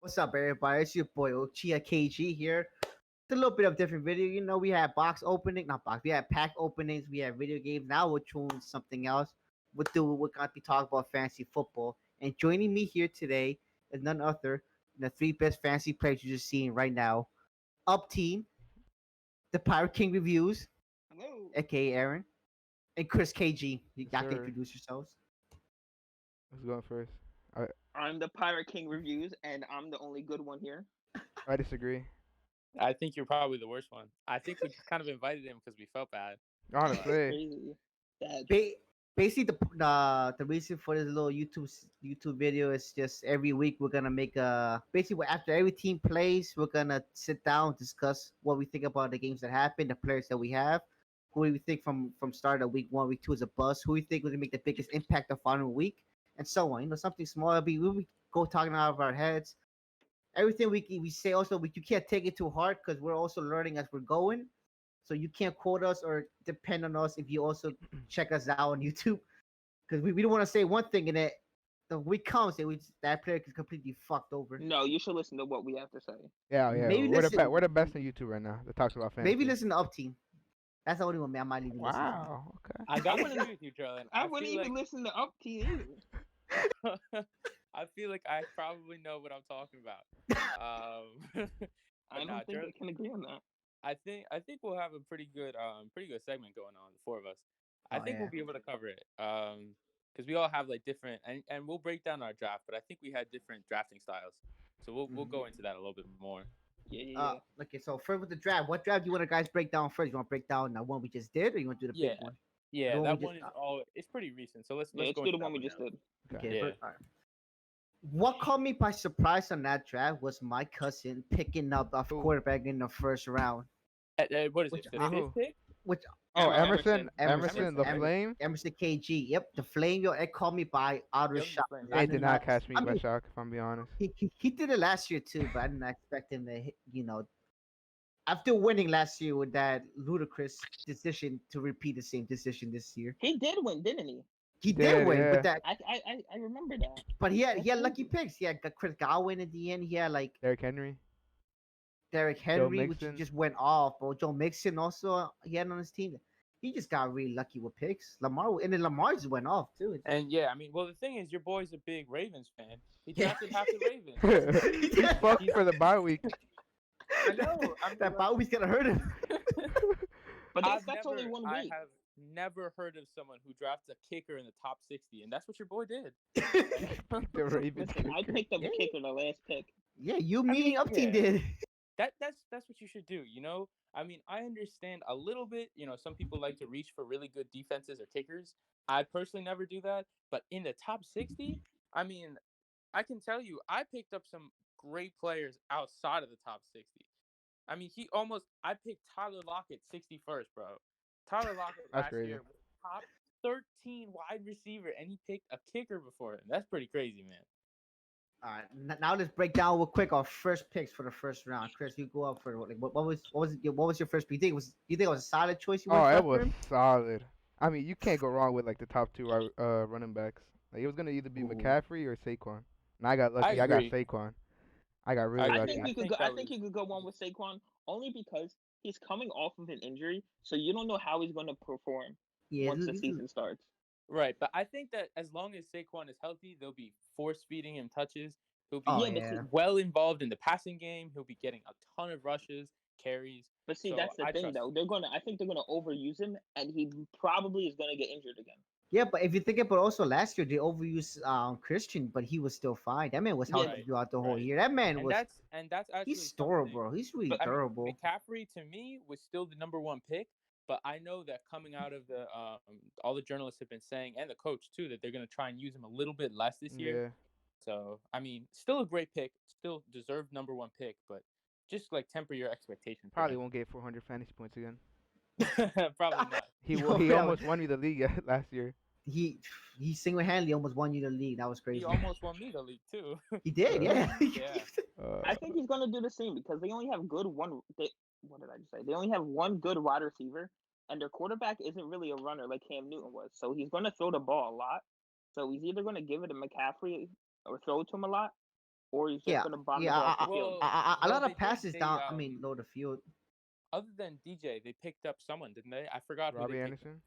What's up, everybody? It's your boy uchiha-kg here. It's a little bit of different video. We had box opening, not box. We had pack openings. We had video games. Now we're doing something else. We're gonna be talking about fantasy football. And joining me here today is none other than the three best fantasy players you're just seeing right now. Up team, the Pirate King reviews, Hello. aka Aaron, and Chris KG. You Yes, got to sir. introduce yourselves. Who's going first? I I'm the Pirate King reviews, and I'm the only good one here. I disagree. I think you're probably the worst one. I think we just kind of invited him because we felt bad. That's Honestly, crazy. That's Basically, the reason for this little YouTube video is just every week we're gonna make a basically after every team plays, we're gonna sit down, discuss what we think about the games that happened, the players that we have, who we think from start of week 1, week 2 is a bust, who we think will make the biggest impact the following week, and so on. Something small. We go talking out of our heads. Everything we say also, you can't take it too hard because we're also learning as we're going. So you can't quote us or depend on us if you also check us out on YouTube, because we don't want to say one thing and then the week comes and that player is completely fucked over. no. You should listen to what we have to say. yeah. Maybe We're listen. we're the best on YouTube right now that talks about fantasy. Maybe listen to Up Team. That's the only one I might even listen to. Wow. Okay. I gotta agree with you, Jordan. I wouldn't even listen to Up to you. I feel like I probably know what I'm talking about. I But don't think I can agree on that. I think we'll have a pretty good segment going on, the four of us. I Oh, think yeah. we'll be able to cover it. Because we all have like different and we'll break down our draft, but I think we had different drafting styles. So we'll go into that a little bit more. Yeah. Okay, so first with the draft, what draft do you want to guys break down first? You want to break down the one we just did, or you want to do the Yeah. big one? Yeah, The one that we one just- is it's pretty recent. So let's Let's go do into the one that we just now. did. Okay. Yeah. All right. What caught me by surprise on that draft was my cousin picking up a Who? quarterback in the first round. What is Which it? The I- fifth pick? Which Oh, Emerson. Emerson, the Emerson. flame. Emerson KG. Yep, the flame. Yo, it caught me by outer Yep, the shock. Flames. I It did not catch me I by mean, shock, if I'm being honest. he did it last year too, but I didn't expect him to after winning last year with that ludicrous decision to repeat the same decision this year. He did win, didn't he? He Did, did win, yeah. but I remember that. but he That's had lucky crazy. picks. He had Chris Godwin at the end. He had like Derrick Henry. Derrick Henry, which Mixon. just went off. But Joe Mixon also he had on his team. He just got really lucky with picks. Lamar just went off too. And yeah, I mean, well, the thing is, your boy's a big Ravens fan. He drafted half the Ravens. He's fucked for the bye week. I know. I'm That always gonna hurt him. But that's only 1 I week. have never heard of someone who drafts a kicker in the top 60, and that's what your boy did. The Ravens. Listen, I kicker. picked up Yeah. a kicker the last pick. Yeah, you, I me, mean, up team yeah. did. That's what you should do. I mean, I understand a little bit. Some people like to reach for really good defenses or kickers. I personally never do that. But in the top 60, I mean, I can tell you, I picked up some great players outside of the top 60. I mean, I picked Tyler Lockett 61st, bro. Tyler Lockett That's last crazy. year was top 13 wide receiver, and he picked a kicker before him. That's pretty crazy, man. All right, now let's break down real quick our first picks for the first round. Chris, you go up for what was your first pick? You think it was a solid choice? You Oh, went it for was him? solid. I mean, you can't go wrong with like the top two running backs. Like it was gonna either be Ooh. McCaffrey or Saquon. And I got lucky. I got agree. Saquon. I got really I I lucky. think you could think go. I that think was- you could go on with Saquon only because he's coming off of an injury, so you don't know how he's going to perform Yeah, once the season starts. Right, but I think that as long as Saquon is healthy, they'll be force feeding him touches. He'll be Oh, Yeah, but yeah. well involved in the passing game. He'll be getting a ton of rushes, carries. But see, So that's the I thing trust though. I think they're gonna overuse him, and he probably is gonna get injured again. Yeah, but if you think about also last year they overused Christian, but he was still fine. That man was Yeah, healthy throughout the whole right. year. That man And was that's actually he's something. durable. He's really But I mean, durable. McCaffrey to me was still the number one pick. But I know that coming out of the all the journalists have been saying, and the coach too, that they're going to try and use him a little bit less this year. Yeah. So I mean, still a great pick, still deserved number one pick, but just like temper your expectations. for Probably him. won't get 400 fantasy points again. Probably not. He Yo, he that almost won me the league last year. He single handedly almost won you the league. That was crazy. He almost won me the league too. He did, yeah. Yeah. I think he's gonna do the same because they only have good one. What did I just say? They only have one good wide receiver, and their quarterback isn't really a runner like Cam Newton was. So he's gonna throw the ball a lot. So he's either gonna give it to McCaffrey or throw it to him a lot. or he's just Yeah, gonna bomb yeah. the ball off the field. Well, A well, lot they of passes did. They down. I mean, low the field. other than DJ, they picked up someone, didn't they? I forgot who they Robbie picked up. Anderson.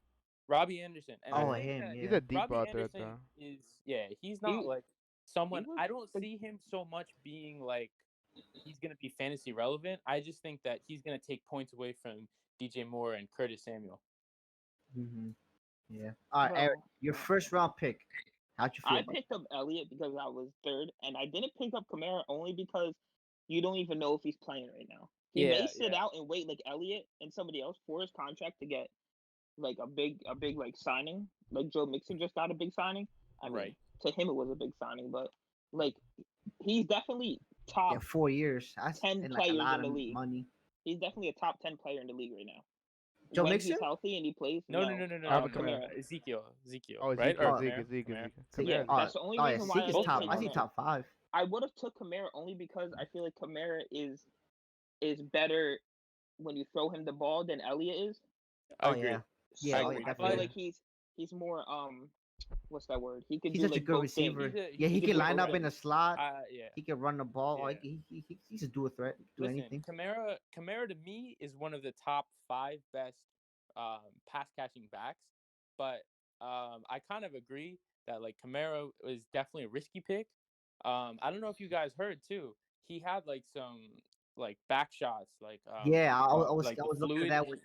Robbie Anderson, and I Oh, Yeah, think him. that he's Yeah. a deep Robbie ball threat Anderson though. is he's He not like he someone. was I don't the see him so much being like he's gonna be fantasy relevant. I just think that he's gonna take points away from DJ Moore and Curtis Samuel. Hmm. Yeah. All right, Eric, well. your first round pick. How'd you feel I about picked up Elliott because I was third, and I didn't pick up Kamara only because you don't even know if he's playing right now. He may Yeah, sit yeah, out and wait like Elliott and somebody else for his contract to get like a big like signing. Like Joe Mixon just got a big signing. I mean, right. to him it was a big signing, but like he's definitely it? Yeah, top 4 years. That's 10 and like a players lot in of the league. money. He's definitely a top 10 player in the league right now. Joe When he's Mixon? healthy and he plays, No, no, no, no, no, no, Alvin no, no. Kamara. Kamara. Ezekiel, Oh, right? Or Ezekiel, Oh, Zeke, Kamara, Zeke, Kamara. Zeke. Yeah, Kamara. that's the only Oh, yeah. reason why Zeke I is didn't top. take I see Kamara. top five. I would have took Kamara only because I feel like Kamara is better when you throw him the ball than Elliott is. I Oh agree. yeah. Yeah. Oh So yeah. I feel Definitely. like he's more what's that word? He could He's do such a like good both things. receiver. Yeah, He's he He a could can do good line both up threat. in the things. slot. Yeah, He can run the ball. yeah. Like, he's a dual threat. Do Listen, anything. Kamara to me is one of the top 5 best pass catching backs, but I kind of agree that like Kamara is definitely a risky pick. I don't know if you guys heard too. He had like some like back shots, Yeah, like I the was looking at fluid. that with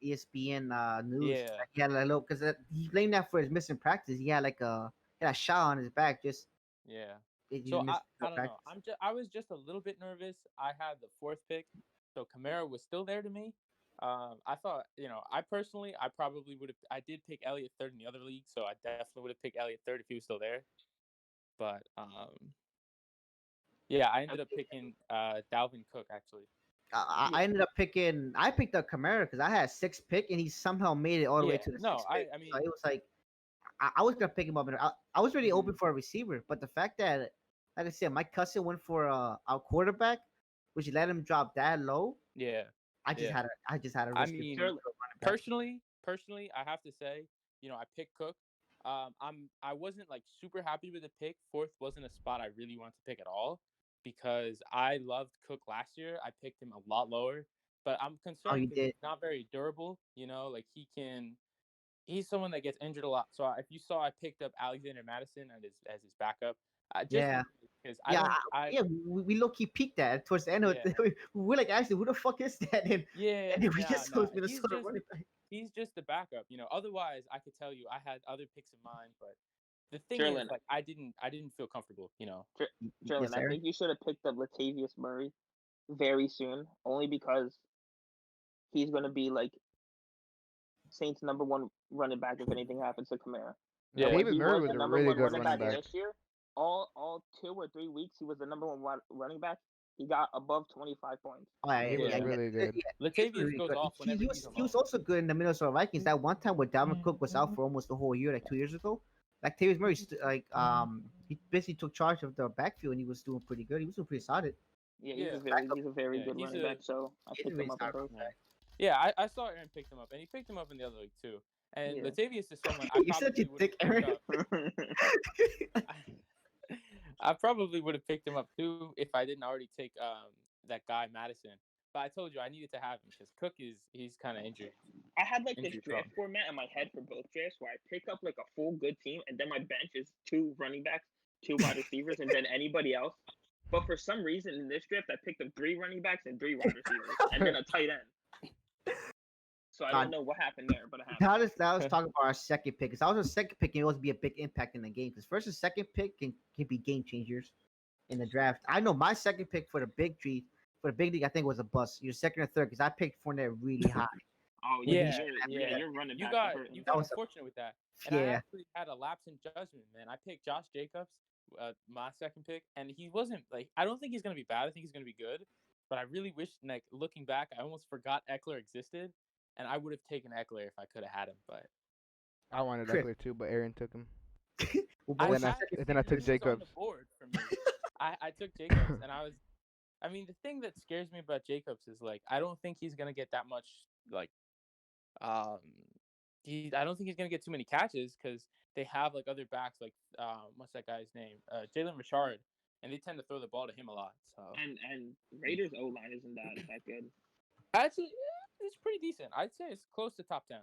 ESPN news. Yeah, He had a little because he blamed that for his missing practice. He had like he had a shot on his back. Just yeah. he So missed I don't know. practice. I was just a little bit nervous. I had the 4th pick, so Kamara was still there to me. I thought, I personally, I probably would have. I did pick Elliott third in the other league, so I definitely would have picked Elliott third if he was still there. But yeah, I ended up picking Dalvin Cook actually. I ended up picking. I picked up Kamara because I had 6th pick and he somehow made it all the way Yeah, to the no, 6th pick. I mean, So it was like I was gonna pick him up, and I was really Mhm. open for a receiver. But the fact that, like I said, my cousin went for our quarterback, which let him drop that low. yeah, yeah. I just had to I risk it mean, for a running back. personally, I have to say, I picked Cook. I wasn't like super happy with the pick. 4th wasn't a spot I really wanted to pick at all because I loved Cook last year. I picked him a lot lower, but I'm Oh, concerned you because did? he's not very durable. Like he's someone that gets injured a lot. So if you saw, I picked up Alexander Madison as his backup, just Yeah. because I Yeah, don't. I yeah, we low key peaked that towards the end of Yeah, it. We're like, actually, who the fuck is that? yeah, And then we nah, just saw nah. his Minnesota running back. He's just the backup. Otherwise, I could tell you I had other picks in mind, but the thing is, Jalen, like, I didn't feel comfortable. Jalen, Yes, I sir. think you should have picked up Latavius Murray very soon, only because he's gonna be like Saints' number one running back if anything happens to Kamara. And Yeah, when Latavius he Murray was was the a number really one good running running back back. this year, all 2 or 3 weeks he was the number one running back. He got above 25 points. Oh, yeah, He was yeah. really good. yeah, he was Latavius really goes good. off whenever he's He was alone. also good in the Minnesota Vikings. That one time where Dalvin Cook was out for almost the whole year, like 2 years ago. Like Tavis Murray, he basically took charge of the backfield and he was doing pretty good. He was doing pretty solid. Yeah, Yeah, he's a very yeah. good He's running back. a So I He's a picked really him up at solid first. running back. yeah. I saw Aaron picked him up, and he picked him up in the other league too. And Yeah. Latavius is someone I You're such probably a would dick, have picked Aaron. up. I probably would have picked him up too if I didn't already take that guy Madison. But I told you I needed to have him because Cook he's kind of injured. I had like this Injury prone. draft format in my head for both drafts where I pick up like a full good team and then my bench is 2 running backs, 2 wide receivers, and then anybody else. But for some reason in this draft I picked up 3 running backs and 3 wide receivers and then a tight end. So I don't know what happened there, but it happened. Now let's talk about our second pick. Because I was a second pick can always be a big impact in the game. Because first and second pick can be game changers in the draft. I know my second pick for the big tree, for the big league, I think was a bust. Your second or third, because I picked Fournette really high. Oh When yeah, Yeah. your running You backs got are hurting. you That got was a- unfortunate with that, and I Yeah, actually had a lapse in judgment, man. I picked Josh Jacobs, my second pick, and he wasn't like I don't think he's gonna be bad. I think he's gonna be good, but I really wish, like looking back, I almost forgot Eckler existed, and I would have taken Eckler if I could have had him. But I wanted Chris. Eckler too, but Aaron took him. well, I what was then your I- second? then I took he was on the Jacobs. board for me. I took Jacobs, and I mean, the thing that scares me about Jacobs is like I don't think he's gonna get that much like um I don't think he's gonna get too many catches because they have like other backs like what's that guy's name? Jalen Richard. and they tend to throw the ball to him a lot. So And Raiders O line isn't that good. actually, it's pretty decent. I'd say it's close to top 10.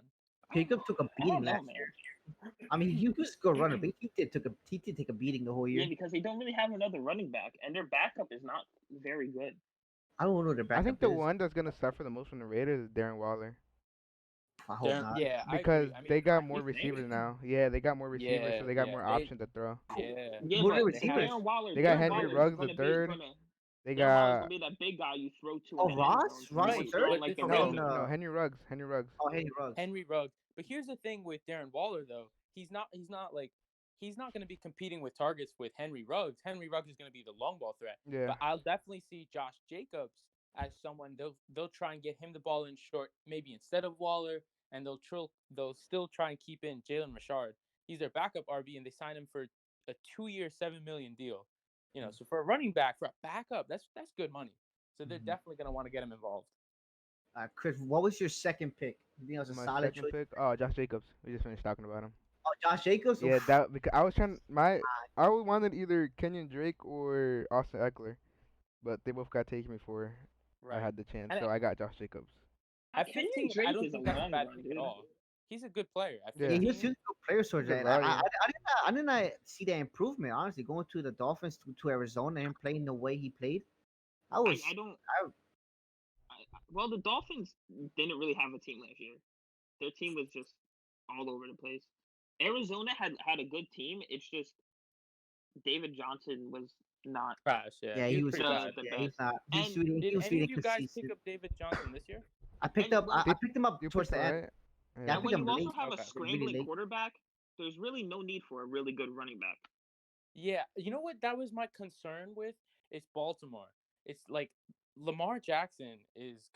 Jacob took a I beating don't know, last man. year. I mean, he was a good runner, but he did take a beating the whole year. Yeah, because they don't really have another running back, and their backup is not very good. I don't know what their I backup think the is. one that's gonna suffer the most from the Raiders is Darren Waller I hope not. Yeah, I because agree. I mean, they got you more think? receivers now. Yeah, they got more receivers, yeah, so they got yeah, more they, options to throw. yeah. Yeah, Who are the but receivers? They got Darren Henry Waller's Ruggs the gonna be third. gonna. They Darren Waller's got gonna be that big guy you throw to Oh, in the end Ross? zone. Ross Right, third? but this Oh, is I the mean, thing. no Henry Ruggs. oh, Henry Ruggs. Henry Ruggs. But here's the thing with Darren Waller though. He's not going to be competing with targets with Henry Ruggs. Henry Ruggs is going to be the long ball threat. Yeah, But I'll definitely see Josh Jacobs as someone they'll try and get him the ball in short, maybe instead of Waller, and they'll still try and keep in Jalen Richard. He's their backup RB, and they signed him for a 2-year, $7 million deal. So for a running back, for a backup, that's good money. So they're definitely going to want to get him involved. Chris, what was your second pick? You think it was a my solid second choice? pick. Oh, Josh Jacobs. We just finished talking about him. Oh, Josh Jacobs? Yeah, Oof. that because I was trying I wanted either Kenyon Drake or Austin Eckler, but they both got taken before I Right. had the chance, And so I got Josh Jacobs. at Kenyon 15, I Drake don't is think a that's a long bad run, pick dude. at all. He's a good player. At Yeah. Yeah, 15, he was a good player towards Good that. I, value. I did not see that improvement, honestly, going to the Dolphins to Arizona and playing the way he played. I was I don't. Well, the Dolphins didn't really have a team last year. Their team was just all over the place. Arizona had a good team. It's just David Johnson was not trash. Yeah, yeah, he he was was pretty the bad. the yeah, he's best. not. And Did He was any really of you guys pick inconsistent. up David Johnson this year? I picked And up when- I picked him up You towards picked the him, end. right? Yeah, I And think when I'm you also late. have Okay. a Really scrambling late. quarterback, there's really no need for a really good running back. Yeah, you know what? That was my concern with it's Baltimore. It's like Lamar Jackson is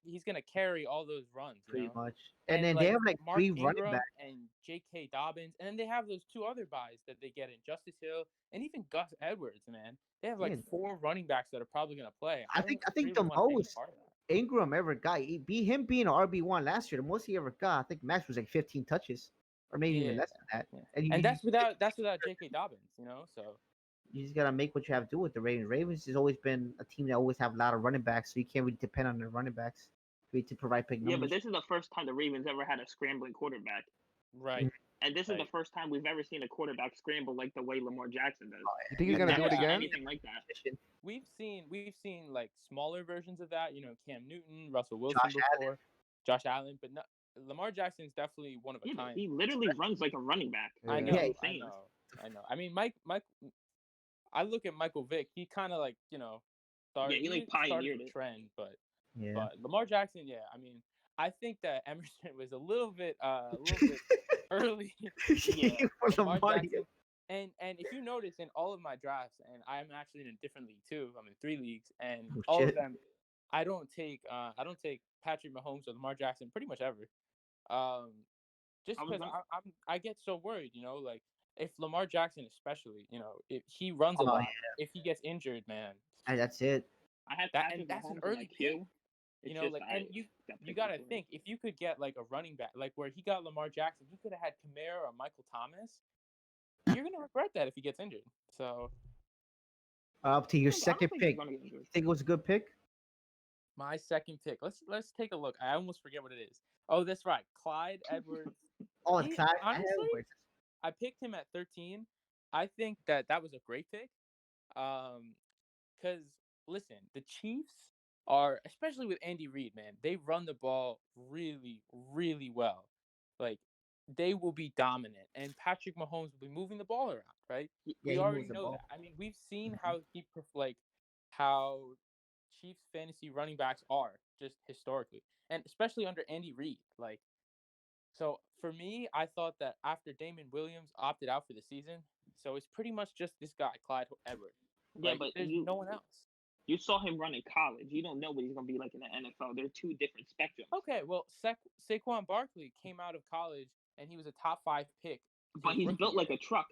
he's gonna carry all those runs, Pretty much. And And then they like have like Mark 3 running Ingram backs. and J.K. Dobbins, and then they have those 2 other guys that they get in Justice Hill and even Gus Edwards. Man, they have like Yeah. 4 running backs that are probably gonna play. I don't think really the wanna take most part of that. Ingram ever got, him being an RB1 last year, the most he ever got, I think max was like 15 touches, or maybe even Yeah, less than that. yeah. And And that's without J.K. Dobbins, So you just gotta make what you have to do with the Ravens. Ravens has always been a team that always have a lot of running backs, so you can't really depend on their running backs to provide big Yeah, numbers. but this is the first time the Ravens ever had a scrambling quarterback. right. And this is the Right. first time we've ever seen a quarterback scramble like the way Lamar Jackson does. You think he's Yeah, gonna do Never it seen again? anything like that. We've seen like smaller versions of that. Cam Newton, Russell Wilson Josh before, Josh Allen, but no, Lamar Jackson is definitely one of a Yeah, but kind. he literally runs like a running back. Yeah. I It's know, Yeah, I insane. know, I know. I mean, Mike. I look at Michael Vick. He kind of like started. Yeah, he like started pioneered the it. trend, but Yeah. Lamar Jackson, yeah. I mean, I think that Emerson was a little bit early. Yeah. For Lamar Lamar, Jackson. And if you notice in all of my drafts, and I'm actually in a different league too. I'm in 3 leagues, and Oh, all of shit. them, I don't take Patrick Mahomes or Lamar Jackson pretty much ever. Just I was because gonna- I get so worried, like if Lamar Jackson especially, if he runs a Oh, lot, if he gets injured, man, And that's it. I had That- Patrick and that's an Mahomes in my early queue. It's just like, I and you picked gotta before. think if you could get like a running back, like where he got Lamar Jackson, he could have had Kamara or Michael Thomas. You're gonna regret that if he gets injured. So Up to your I don't second think he's pick. gonna get injured. Think it was a good pick? my second pick. Let's take a look. I almost forget what it is. Oh, that's right, Clyde Edwards. Oh, He- it's Clyde honestly, Edwards. I picked him at 13. I think that was a great pick. Because listen, the Chiefs are, especially with Andy Reid, man, they run the ball really, really well. Like they will be dominant, and Patrick Mahomes will be moving the ball around, right? Yeah, We he already moves the know ball. that. I mean, we've seen Mhm. how Chiefs fantasy running backs are just historically, and especially under Andy Reid. Like, so for me, I thought that after Damon Williams opted out for the season, so it's pretty much just this guy, Clyde Edwards. Yeah, Like, but there's you no one else. you saw him run in college. You don't know what he's gonna be like in the NFL. They're two different spectrums. Okay, well, Saquon Barkley came out of college and he was a top 5 pick. But he's built like a truck.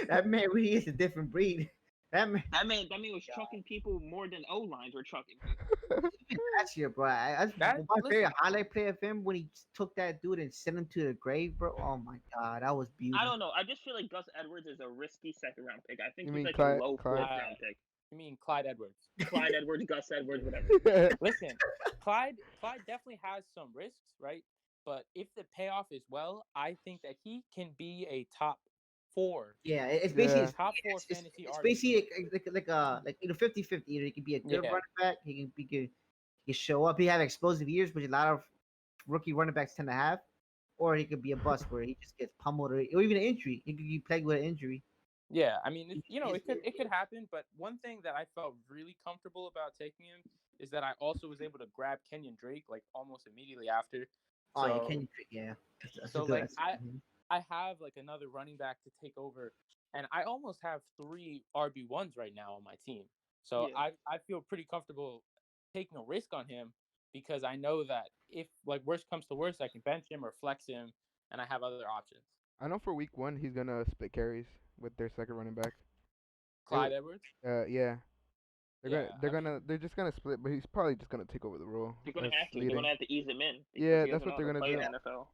That man really is a different breed. That man, That man was trucking people more than O lines were trucking people. last year, bro. That's That my listen, favorite highlight play of him when he took that dude and sent him to the grave, bro. Oh my god, that was I beauty. don't know. I just feel like Gus Edwards is a risky second round pick. I think You he's mean like a low Clyde? fourth round pick. you mean Clyde Edwards? Clyde Edwards, Gus Edwards, whatever. Listen, Clyde definitely has some risks, right? But if the payoff is well, I think that he can be a top four, Yeah, it's basically Yeah. top four it's, fantasy it's RB. basically like 50-50. Either he can be a good Yeah, running back, he can show up. He have explosive years, which a lot of rookie running backs tend to have, or he could be a bust where he just gets pummeled, or even an injury. He could be plagued with an injury. yeah. I mean, He's- it could happen. But one thing that I felt really comfortable about taking him is that I also was able to grab Kenyon Drake like almost immediately after. oh yeah, So Kenny, yeah, that's a so good. like I have like another running back to take over, and I almost have three RB1s right now on my team. So Yeah. I feel pretty comfortable taking a risk on him because I know that if like worst comes to worst, I can bench him or flex him, and I have other options. I know for week 1 he's gonna split carries with their second running back. They Clyde would, Edwards. yeah. Yeah, I mean, They're just gonna split, but he's probably just gonna take over the role They're gonna as have to. They're leading. gonna have to ease him in because Yeah, he that's doesn't what know they're how to gonna play do. the NFL.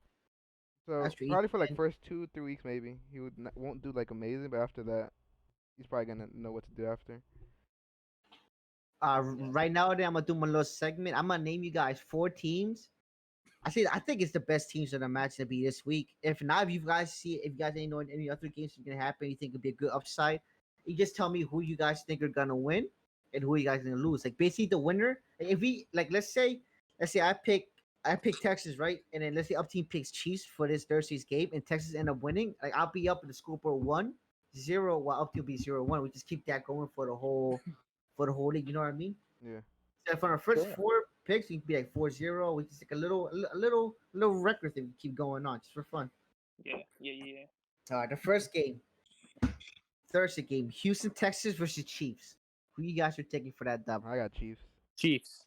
So That's true. probably for like first 2-3 weeks maybe he won't do like amazing, but after that he's probably gonna know what to do after. Right now, then I'm gonna do my little segment. I'm gonna name you guys 4 teams. I think it's the best teams in the match to be this week. If not, if you guys ain't know any other games are gonna happen, you think it'd be a good upside, you just tell me who you guys think are gonna win and who you guys are gonna lose. Like basically the winner. Like, if we like, let's say I pick Texas, right, and then let's say up team picks Chiefs for this Thursday's game, and Texas end up winning. Like I'll be up in the scoreboard 1-0, while up team be 0-1. We just keep that going for the whole league. You know what I mean? Yeah. So for our first sure. 4 picks, we can be like 4-0. We just like a little record thing we keep going on just for fun. Yeah. All right, the first game, Thursday game, Houston Texas versus Chiefs. Who you guys are taking for that dub? I got Chiefs. Chiefs.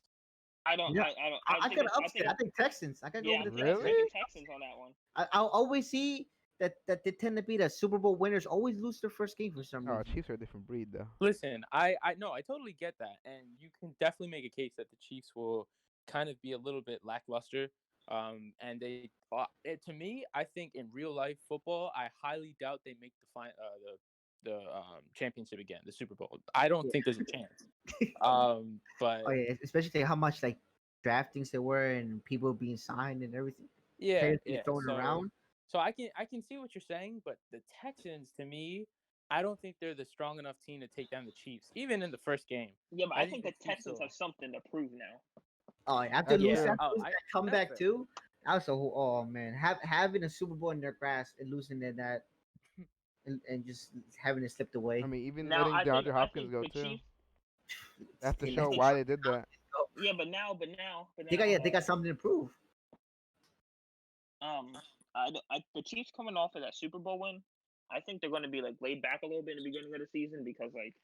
I don't. Yeah, I don't. I think could it's, upset. I think Texans. I could go Yeah, with I'm the thinking, Texans. Really? Texans on that one. I always see that they tend to be the Super Bowl winners. Always lose their first game for some Oh, reason. Chiefs are a different breed though. Listen, I no, I totally get that, and you can definitely make a case that the Chiefs will kind of be a little bit lackluster. And to me, I think in real life football, I highly doubt they make the championship again, the Super Bowl. I don't Yeah. think there's a chance. Oh But yeah, especially how much like draftings there were and people being signed and everything. yeah, Players being yeah. thrown around. So I can see what you're saying, but the Texans, to me, I don't think they're the strong enough team to take down the Chiefs, even in the first game. Yeah, but I I think think the the Chiefs Texans will. have something to prove now. Oh, after That's losing, Yeah. true. after losing that That's comeback fair. too, also, oh man, having a Super Bowl in their grasp and losing that and just having it slipped I away. mean, even Now letting DeAndre I Hopkins think go the too. Chiefs. They have to Hey, show let's why they did that. go. Yeah, but now, They got something to prove. the Chiefs coming off of that Super Bowl win, I think they're going to be like laid back a little bit in the beginning of the season because like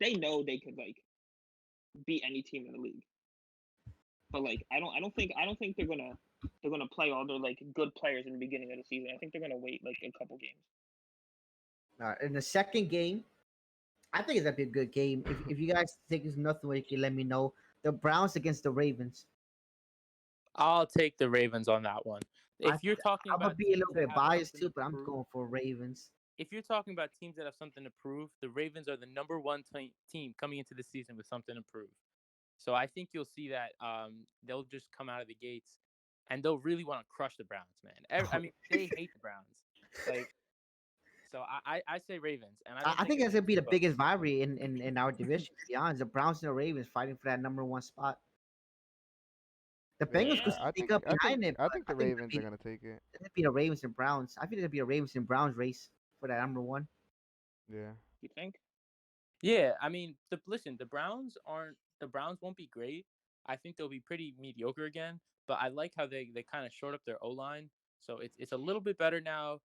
they know they could like beat any team in the league. But like I don't think they're gonna play all their like good players in the beginning of the season. I think they're gonna wait like a couple games. In the second game, I think it's gonna be a good game. If you guys think it's nothing, you can let me know. The Browns against the Ravens. I'll take the Ravens on that one. I If you're talking I'm gonna about be a teams little that bit have biased something too, to but I'm prove, going for Ravens. if you're talking about teams that have something to prove, the Ravens are the number one team coming into the season with something to prove. So I think you'll see that they'll just come out of the gates and they'll really want to crush the Browns, man. I mean, they hate the Browns. Like, so I say Ravens, and I don't I think think it's that's gonna gonna be be the close. biggest rivalry in our division. To be honest, the Browns and the Ravens fighting for that number one spot. The Yeah, Bengals could Yeah, I sneak think up I think behind it, I but think I the think Ravens are gonna take it. it'll be the Ravens and Browns. I think it'll be a Ravens and Browns race for that number one. Yeah. you think? Yeah, I mean, listen, the Browns won't be great. I think they'll be pretty mediocre again. But I like how they kind of shored up their O line, so it's a little bit better now.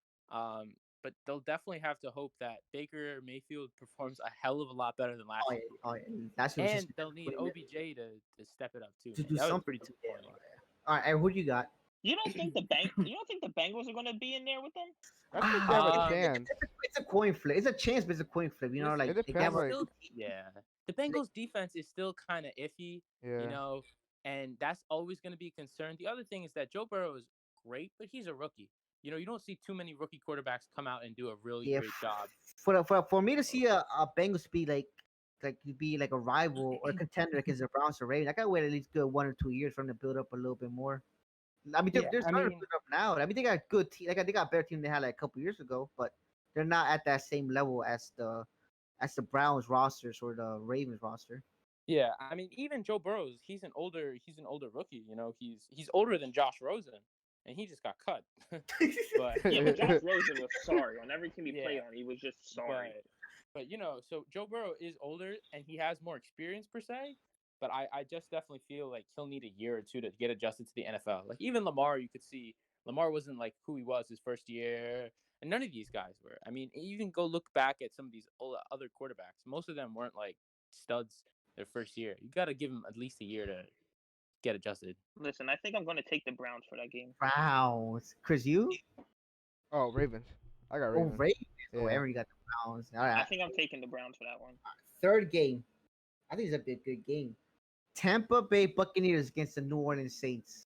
But they'll definitely have to hope that Baker Mayfield performs a hell of a lot better than last Oh year, yeah, oh yeah. That's what just and they'll need OBJ to step it up too, to man. do That was something. pretty Yeah. disappointing. All right, who do you got? You don't think the Bengals are gonna be in there with them? I think they have a Um, chance. It's a coin flip. It's a chance, but it's a coin flip. You know, Listen, like It they depends. have it's a Like, still good team. yeah. The Bengals defense is still kind of iffy, you yeah, know, and that's always going to be a concern. The other thing is that Joe Burrow is great, but he's a rookie. You know, you don't see too many rookie quarterbacks come out and do a really Yeah, great job. for me to see a Bengals be like a rival or a contender against the Browns or Ravens, I gotta wait at least good 1 or 2 years for them to build up a little bit more. I mean, Yeah, they're I starting to mean, build up now. I mean, they got good team. They got a better team they had like a couple years ago, but they're not at that same level as the Browns rosters or the Ravens roster. yeah, I mean, even Joe Burrows, he's an older rookie. You know, he's older than Josh Rosen, and he just got cut. But Yeah, but Josh Rosen was sorry on every team he yeah, played on. He was just sorry. but you know, so Joe Burrow is older and he has more experience per se. But I just definitely feel like he'll need a year or two to get adjusted to the NFL. Like even Lamar, you could see Lamar wasn't like who he was his first year, and none of these guys were. I mean, you can go look back at some of these other quarterbacks. Most of them weren't like studs their first year. You got to give them at least a year to get adjusted. Listen, I think I'm gonna take the Browns for that game. Browns, Chris, you? oh, Ravens. I got Oh, Ravens. Ravens. Oh, Yeah. Aaron, you got the Browns. All I right, think I'm taking the Browns for that one. third game. I think it's a big good game. Tampa Bay Buccaneers against the New Orleans Saints.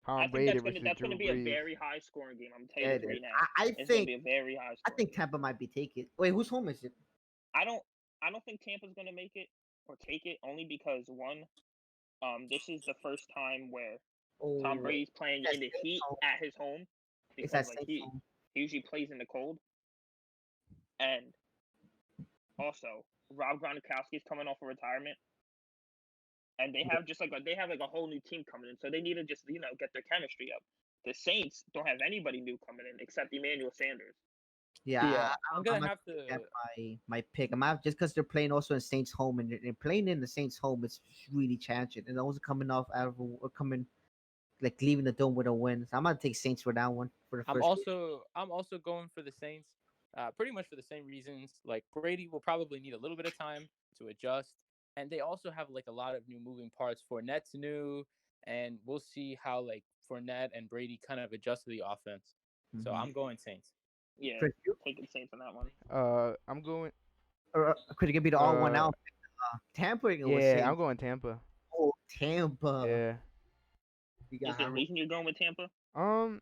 I Tom think Brady versus that's gonna Drew be a Brees. very high scoring game. I'm gonna tell you Yeah, this it is. right now. I It's gonna think be a very high I scoring think game. Tampa might be taking. Wait, whose home is it? I don't I don't think Tampa's gonna make it or take it only because one, this is the first time where Tom Oh, Brady's playing that's in the Saints heat home. at his home It's because that like Saints home. he usually plays in the cold. And also Rob Gronkowski's coming off of retirement, and they have like a whole new team coming in, so they need to just get their chemistry up. The Saints don't have anybody new coming in except Emmanuel Sanders. Yeah, Yeah, I'm I'm gonna gonna have make to. that my pick. I'm out just because they're playing also in Saints home and they're playing in the Saints home. It's really challenging, and also coming off out of coming like leaving the dome with a win. So I'm gonna take Saints for that one for the first game. I'm also going for the Saints, pretty much for the same reasons. Like Brady will probably need a little bit of time to adjust, and they also have like a lot of new moving parts. Fournette's new, and we'll see how like Fournette and Brady kind of adjust to the offense. So Mm-hmm. I'm going Saints. Yeah, Chris, you? taking Saints on that one. I'm going. Could it give me the all one Uh, out? Tampa with yeah, I'm Saints. going Tampa. Oh, Tampa. Yeah. You Is got there a how reason you're going with Tampa? Um,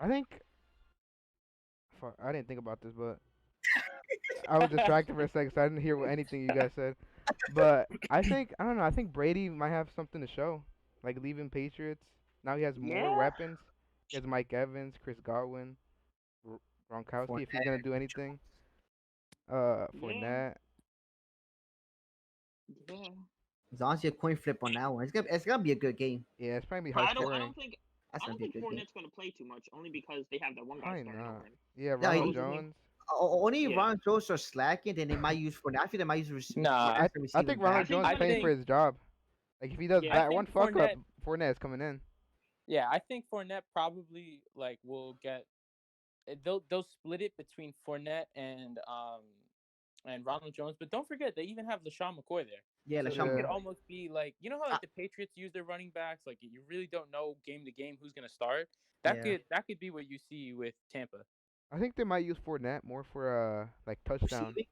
I think. Fuck, I didn't think about this, but I was distracted for a second, so I didn't hear what anything you guys said. But I don't know. I think Brady might have something to show. Like leaving Patriots. Now he has more Yeah. weapons. He has Mike Evans, Chris Godwin, R- Gronkowski if he's gonna Fournette. do anything. Yeah. Fournette. Yeah. It's honestly a coin flip on that one. It's gonna be a good game. Yeah, it's probably But high I scoring. don't think That's I gonna don't be a think good game. Fournette's gonna play too much, only because they have that one guy Probably starting not. over him. Yeah, No, What Ronald was his name? Jones. only if Yeah. Ron Jones are slacking, then they might use Fournette. I think they might use Nah, I as the I receiving think back. Ronald think Jones I is playing for think- his job. Like if he does Yeah, I that one think fuck up, Fournette. Fournette's coming in. Yeah, I think Fournette probably like will get. They'll split it between Fournette and Ronald Jones, but don't forget they even have LaShawn McCoy there. Yeah, So LaShawn it could Yeah. McCoy. almost be like how Uh, like the Patriots use their running backs. Like you really don't know game to game who's gonna start. Yeah. That could be what you see with Tampa. I think they might use Fournette more for like touchdown. Receiving?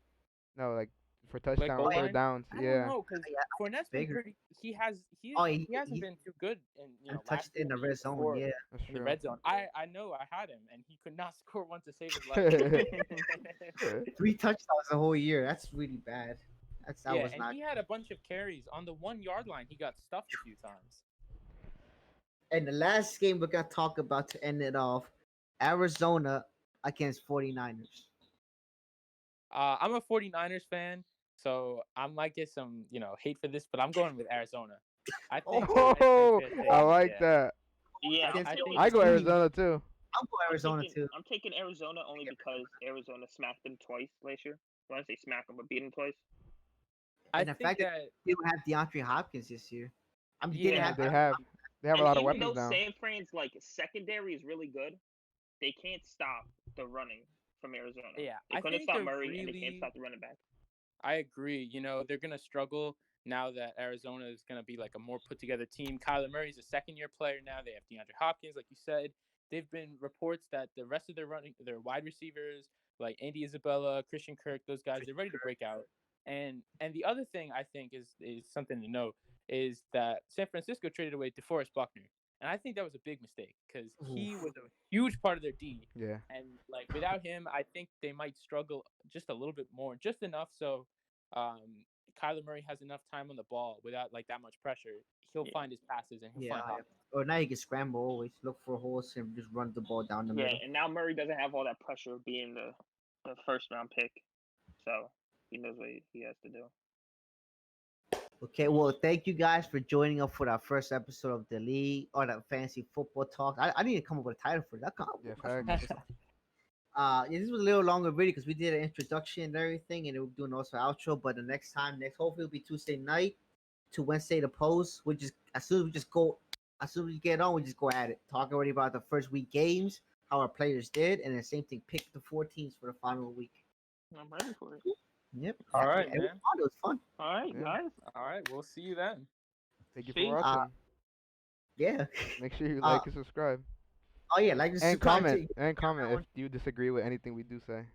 No, like for Like touchdown goal or third line. downs. I don't Yeah. know because Yeah, I think Fournette's it's been bigger. pretty. Oh, He hasn't been too good in touched last year in the and the year red zone. before Yeah, That's in the true. red zone. I know I had him and he could not score one to save his life. 3 touchdowns the whole year. That's really bad. That Yeah, was and not. he had a bunch of carries on the 1 yard line. He got stuffed a few times. And the last game we're gonna talk about to end it off, Arizona against 49ers. I'm a 49ers fan, so I might get some hate for this, but I'm going with Arizona. I think Oh, they're I safe. like Yeah. that. Yeah, Against I'm I taking think I go team. Arizona too. I'm going Arizona too. I'm taking Arizona only because Arizona smacked them twice last year. I want to say smack them, but beat them twice. I And the think fact that that they don't have DeAndre Hopkins this year. I mean, Yeah, didn't Yeah, have. they have. They have a And lot of even weapons though now. San Fran's like secondary is really good, they can't stop the running from Arizona. yeah, They I couldn't think stop they're Murray, and they can't really. stop the running back. I agree. They're gonna struggle. now that Arizona is going to be like a more put together team. Kyler Murray's a second-year player now. They have DeAndre Hopkins, like you said. They've been reports that the rest of their wide receivers, like Andy Isabella, Christian Kirk, those guys, they're ready to break out. And the other thing I think is something to note is that San Francisco traded away DeForest Buckner, and I think that was a big mistake because he was a huge part of their D. Yeah. And like without him, I think they might struggle just a little bit more, just enough so um, Kyler Murray has enough time on the ball without like that much pressure. He'll Yeah. find his passes and he'll Yeah. find Hopkins. Or now he can scramble always, look for holes and just run the ball down the Yeah, middle. and now Murray doesn't have all that pressure of being the first round pick, so he knows what he has to do. Okay, well, thank you guys for joining us for our first episode of the league or the fantasy football talk. I need to come up with a title for that. Yeah, facts. Yeah, this was a little longer video because we did an introduction and everything, and we're doing also outro. But the next hopefully, will be Tuesday night to Wednesday the post. We just as soon as we get on, we just go at it. Talk already about the first week games, how our players did, and the same thing. Pick the 4 teams for the final week. I'm ready for it. Yep. All right, It was man. fun. It was fun. All right, Yeah. guys. All right, we'll see you then. Thank you See? for watching. Yeah. Make sure you uh, like and subscribe. Oh yeah, like And subscribe comment. to- And comment if you disagree with anything we do say.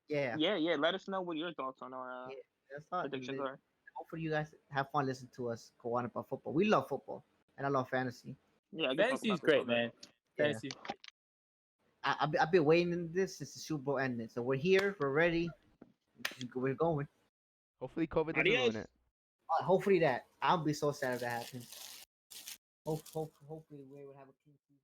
Yeah. Yeah. Let us know what your thoughts on our Yeah, that's fun. predictions are. Hopefully, you guys have fun listening to us go on about football. We love football, and I love fantasy. Yeah, I can talk Fantasy about is this all great, day. man. Yeah. Fantasy. I've been waiting in this since the Super Bowl ended. So we're here. We're ready. We're going. Hopefully COVID doesn't Adios. ruin it. Hopefully that. I'll be so sad if that happens. Hopefully we will have a clean season.